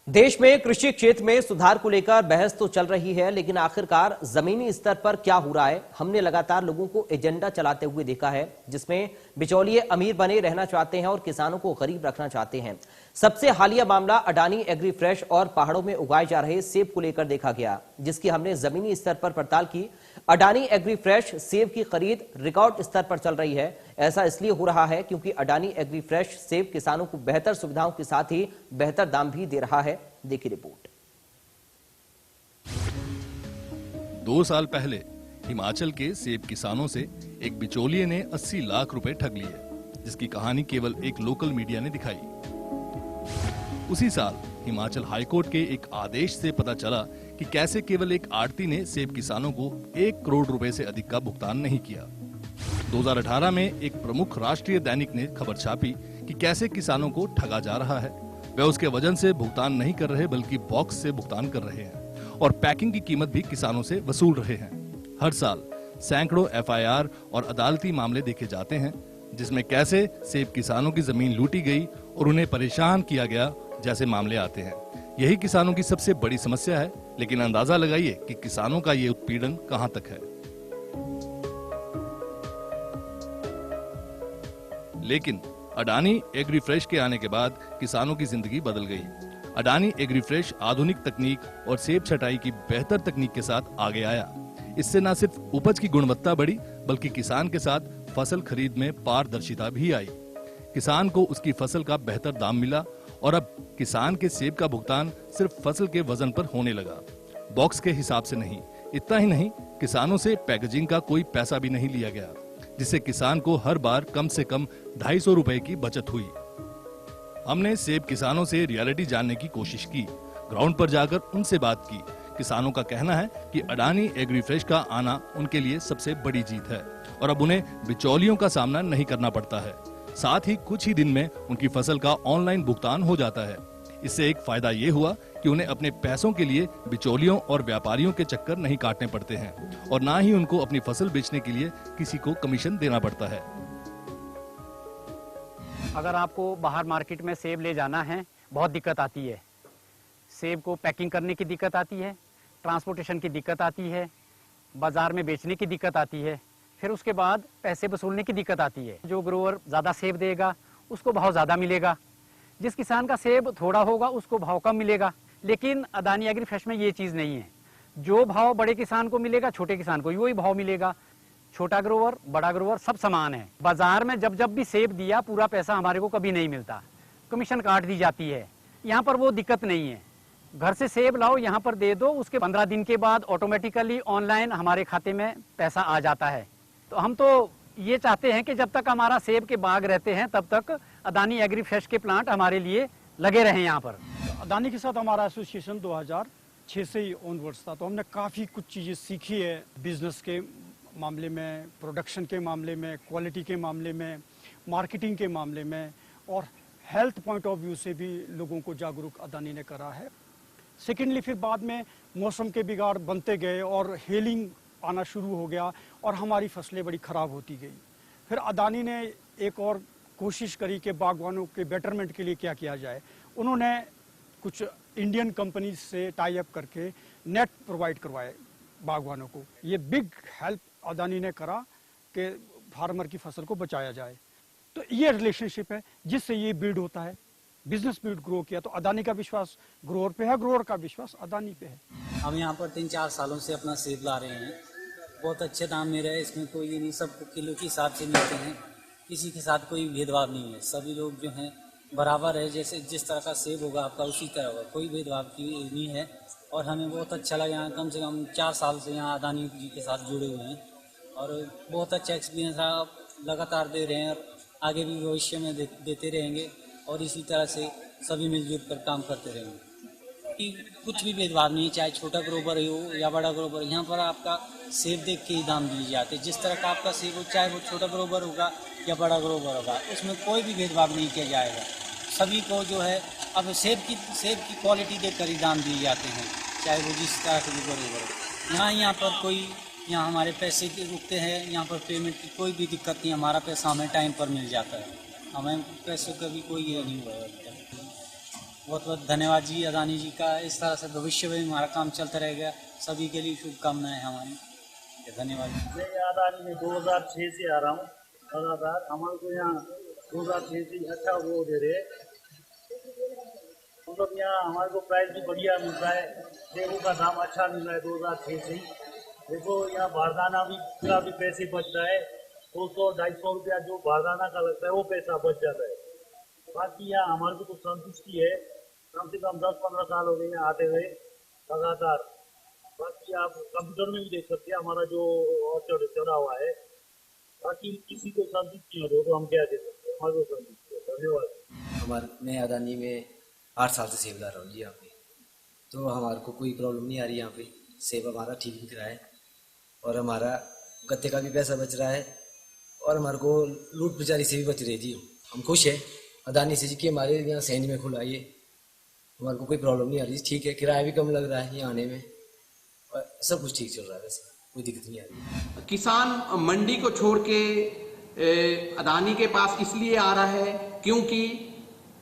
देश में कृषि क्षेत्र में सुधार को लेकर बहस तो चल रही है, लेकिन आखिरकार जमीनी स्तर पर क्या हो रहा है। हमने लगातार लोगों को एजेंडा चलाते हुए देखा है, जिसमें बिचौलिए अमीर बने रहना चाहते हैं और किसानों को गरीब रखना चाहते हैं। सबसे हालिया मामला अडानी एग्री फ्रेश और पहाड़ों में उगाए जा रहे सेब को लेकर देखा गया, जिसकी हमने जमीनी स्तर पर पड़ताल की। अडानी एग्री फ्रेश सेब की खरीद रिकॉर्ड स्तर पर चल रही है। ऐसा इसलिए हो रहा है क्योंकि अडानी एग्री फ्रेश सेब किसानों को बेहतर सुविधाओं के साथ ही बेहतर दाम भी दे रहा है। देखिए रिपोर्ट। 2 साल पहले हिमाचल के सेब किसानों से एक बिचौलिए ने 80 लाख रुपए ठग लिए, जिसकी कहानी केवल एक लोकल मीडिया ने दिखाई। उसी साल हिमाचल हाईकोर्ट के एक आदेश से पता चला कि कैसे केवल एक आड़ती ने सेब किसानों को 1 करोड़ रुपए से अधिक का भुगतान नहीं किया। 2018 में एक प्रमुख राष्ट्रीय दैनिक ने खबर छापी कि कैसे किसानों को ठगा जा रहा है। वे उसके वजन से भुगतान नहीं कर रहे, बल्कि बॉक्स से भुगतान कर रहे हैं और पैकिंग की कीमत भी किसानों से वसूल रहे हैं। हर साल सैकड़ों एफआईआर और अदालती मामले देखे जाते हैं, जिसमें कैसे सेब किसानों की जमीन लूटी गई और उन्हें परेशान किया गया जैसे मामले आते हैं। यही किसानों की सबसे बड़ी समस्या है, लेकिन अंदाजा लगाइए कि किसानों का ये उत्पीड़न कहां तक है। लेकिन अडानी एग्री फ्रेश के आने के बाद किसानों की जिंदगी बदल गई। अडानी एग्री फ्रेश आधुनिक तकनीक और सेब छटाई की बेहतर तकनीक के साथ आगे आया। इससे न सिर्फ उपज की गुणवत्ता बढ़ी, बल्कि किसान के साथ फसल खरीद में पारदर्शिता भी आई। किसान को उसकी फसल का बेहतर दाम मिला और अब किसान के सेब का भुगतान सिर्फ फसल के वजन पर होने लगा, बॉक्स के हिसाब से नहीं। इतना ही नहीं, किसानों से पैकेजिंग का कोई पैसा भी नहीं लिया गया, जिससे किसान को हर बार कम से कम 250 रुपए की बचत हुई। हमने सेब किसानों से रियलिटी जानने की कोशिश की, ग्राउंड पर जाकर उनसे बात की। किसानों का कहना है कि अडानी एग्री फ्रेश का आना उनके लिए सबसे बड़ी जीत है और अब उन्हें बिचौलियों का सामना नहीं करना पड़ता है। साथ ही कुछ ही दिन में उनकी फसल का ऑनलाइन भुगतान हो जाता है। इससे एक फायदा ये हुआ कि उन्हें अपने पैसों के लिए बिचौलियों और व्यापारियों के चक्कर नहीं काटने पड़ते हैं और ना ही उनको अपनी फसल बेचने के लिए किसी को कमीशन देना पड़ता है। अगर आपको बाहर मार्केट में सेब ले जाना है, बहुत दिक्कत आती है। सेब को पैकिंग करने की दिक्कत आती है, ट्रांसपोर्टेशन की दिक्कत आती है, बाजार में बेचने की दिक्कत आती है, फिर उसके बाद पैसे वसूलने की दिक्कत आती है। जो ग्रोअर ज़्यादा सेब देगा उसको भाव ज़्यादा मिलेगा, जिस किसान का सेब थोड़ा होगा उसको भाव कम मिलेगा। लेकिन अडानी एग्री फ्रेश में ये चीज़ नहीं है। जो भाव बड़े किसान को मिलेगा, छोटे किसान को वही भाव मिलेगा। छोटा ग्रोअर बड़ा ग्रोअर सब समान है। बाजार में जब जब भी सेब दिया, पूरा पैसा हमारे को कभी नहीं मिलता, कमीशन काट दी जाती है। यहाँ पर वो दिक्कत नहीं है। घर से सेब लाओ, यहाँ पर दे दो, उसके 15 दिन के बाद ऑटोमेटिकली ऑनलाइन हमारे खाते में पैसा आ जाता है। तो हम तो ये चाहते हैं कि जब तक हमारा सेब के बाग रहते हैं, तब तक अडानी एग्री फ्रेश के प्लांट हमारे लिए लगे रहें यहाँ पर। अडानी के साथ हमारा एसोसिएशन 2006 से ही ऑनवर्ड्स था, तो हमने काफ़ी कुछ चीज़ें सीखी है। बिजनेस के मामले में, प्रोडक्शन के मामले में, क्वालिटी के मामले में, मार्केटिंग के मामले में, और हेल्थ पॉइंट ऑफ व्यू से भी लोगों को जागरूक अडानी ने करा है। सेकेंडली, फिर बाद में मौसम के बिगाड़ बनते गए और हेलिंग आना शुरू हो गया और हमारी फसलें बड़ी ख़राब होती गई। फिर अडानी ने एक और कोशिश करी कि बागवानों के बेटरमेंट के लिए क्या किया जाए। उन्होंने कुछ इंडियन कंपनी से टाई अप करके नेट प्रोवाइड करवाए बागवानों को। ये बिग हेल्प अडानी ने करा कि फार्मर की फसल को बचाया जाए। तो ये रिलेशनशिप है जिससे ये बिल्ड होता है। बिजनेस बिल्ड ग्रो किया तो अडानी का विश्वास ग्रोअर पे है, ग्रोअर का विश्वास अडानी पे है। हम यहाँ पर 3-4 सालों से अपना सेब ला रहे हैं। बहुत अच्छे दाम मिल रहे हैं। इसमें कोई ये नहीं, सबको किलो के हिसाब से मिलते हैं। किसी के साथ कोई भेदभाव नहीं है। सभी लोग जो हैं बराबर है। जैसे जिस तरह का सेब होगा आपका उसी तरह होगा, कोई भेदभाव की नहीं है। और हमें बहुत अच्छा लगा। यहाँ कम से कम 4 साल से यहाँ अडानी जी के साथ जुड़े हुए हैं और बहुत अच्छा एक्सपीरियंस रहा। लगातार दे रहे हैं और आगे भी भविष्य में देते रहेंगे और इसी तरह से सभी मिलजुल कर काम करते रहेंगे। कि कुछ भी भेदभाव नहीं, चाहे छोटा ग्रोवर हो या बड़ा ग्रोवर। यहाँ पर आपका सेब देख के ही दाम दिए जाते हैं। जिस तरह का आपका सेब हो, चाहे वो छोटा ग्रोवर होगा या बड़ा ग्रोवर होगा, उसमें कोई भी भेदभाव नहीं किया जाएगा। सभी को जो है अब सेब की क्वालिटी देख कर ही दाम दिए जाते हैं, चाहे वो जिस तरह से भी ग्रोवर हो। यहाँ पर कोई यहाँ हमारे पैसे के रुकते हैं, यहाँ पर पेमेंट की कोई भी दिक्कत नहीं। हमारा पैसा हमें टाइम पर मिल जाता है। हमें पैसों का भी कोई ये नहीं हुआ। बहुत बहुत धन्यवाद जी अदानी जी का। इस तरह से भविष्य में हमारा काम चलता रहेगा। सभी के लिए शुभकामनाएं हमारी। धन्यवाद। मैं अदानी में 2006 से आ रहा हूँ लगातार। हमारे को यहाँ 2006 से अच्छा वो दे रहे, मतलब यहाँ हमारे को प्राइस भी बढ़िया मिलता है, सेबों का दाम अच्छा मिल रहा है 2006 से ही। देखो यहाँ बारदाना भी पूरा भी पैसे बच रहा है, 200-250 रुपया जो बारदाना का लगता है वो पैसा बच जाता है। बाकी यहाँ हमारे को तो संतुष्टि है, कम से कम 10-15 साल हो गए यहाँ आते हुए लगातार। बाकी आप कंप्यूटर में भी देख सकते हैं हमारा जो ऑर्चर्ड चला हुआ है। बाकी किसी को संतुष्टि हो तो हम क्या दे सकते हैं, हमारे को संतुष्टि है। धन्यवाद। मैं अदानी में 8 साल से सेब ला रहा हूँ जी यहाँ पे, तो हमारे को कोई प्रॉब्लम नहीं आ रही यहाँ पे। सेब हमारा ठीक बिक रहा है और हमारा गत्ते का भी पैसा बच रहा है और हमारे को लूट बेचारी से भी बच रही जी। हम खुश हैं अदानी से जी कि हमारे यहाँ सैनी में खुला ये, हमारे को कोई प्रॉब्लम नहीं आ रही। ठीक है, किराया भी कम लग रहा है यहाँ आने में और सब कुछ ठीक चल रहा है, वैसे कोई दिक्कत नहीं आ रही। किसान मंडी को छोड़ के अदानी के पास इसलिए आ रहा है क्योंकि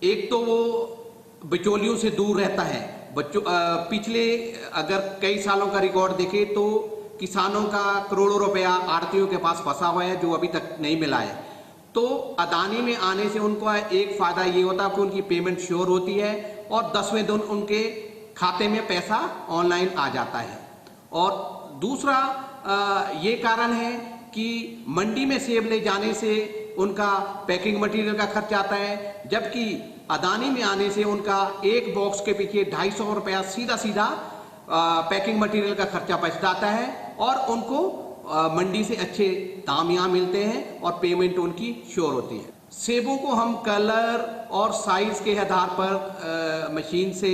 एक तो वो बिचौलियों से दूर रहता है। पिछले अगर कई सालों का रिकॉर्ड देखे तो किसानों का करोड़ों रुपया आड़तियों के पास फंसा हुआ है जो अभी तक नहीं मिला है। तो अदानी में आने से उनको एक फायदा ये होता है कि उनकी पेमेंट श्योर होती है और 10वें दिन उनके खाते में पैसा ऑनलाइन आ जाता है। और दूसरा ये कारण है कि मंडी में सेब ले जाने से उनका पैकिंग मटेरियल का खर्च आता है, जबकि अदानी में आने से उनका एक बॉक्स के पीछे 250 रुपया सीधा पैकिंग मटेरियल का खर्चा बच जाता है और उनको मंडी से अच्छे दाम यहाँ मिलते हैं और पेमेंट उनकी श्योर होती है। सेबों को हम कलर और साइज के आधार पर मशीन से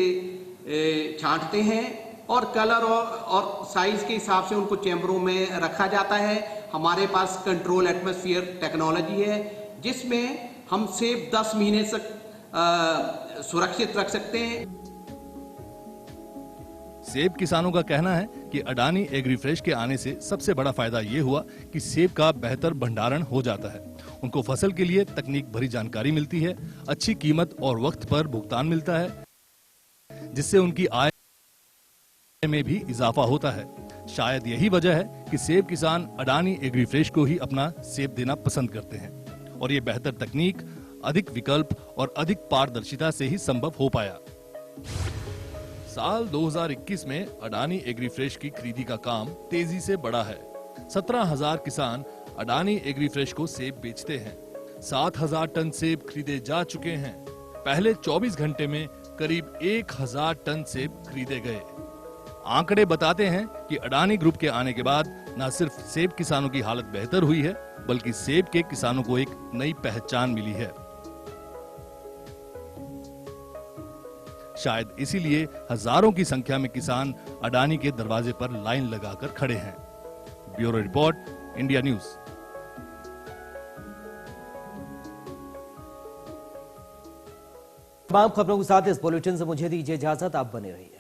छांटते हैं और कलर और साइज के हिसाब से उनको चैम्बरों में रखा जाता है। हमारे पास कंट्रोल एटमॉस्फेयर टेक्नोलॉजी है जिसमें हम सेब 10 महीने तक सुरक्षित रख सकते हैं। सेब किसानों का कहना है कि अडानी एग्रीफ्रेश के आने से सबसे बड़ा फायदा ये हुआ कि सेब का बेहतर भंडारण हो जाता है। उनको फसल के लिए तकनीक भरी जानकारी मिलती है, अच्छी कीमत और वक्त पर भुगतान मिलता है, जिससे उनकी आय में भी इजाफा होता है। शायद यही वजह है कि सेब किसान अडानी एग्रीफ्रेश को ही अपना सेब देना पसंद करते हैं और ये बेहतर तकनीक, अधिक विकल्प और अधिक पारदर्शिता से ही संभव हो पाया। साल 2021 में अडानी एग्रीफ्रेश की खरीदी का काम तेजी से बढ़ा है। 17,000 किसान अडानी एग्रीफ्रेश को सेब बेचते हैं। 7,000 टन सेब खरीदे जा चुके हैं। पहले 24 घंटे में करीब 1,000 टन सेब खरीदे गए। आंकड़े बताते हैं कि अडानी ग्रुप के आने के बाद न सिर्फ सेब किसानों की हालत बेहतर हुई है, बल्कि सेब के किसानों को एक नई पहचान मिली है। शायद इसीलिए हजारों की संख्या में किसान अडानी के दरवाजे पर लाइन लगाकर खड़े हैं। Bureau report, India news. तमाम खबरों के साथ इस बुलेटिन से मुझे दीजिए इजाजत। आप बने रहिए।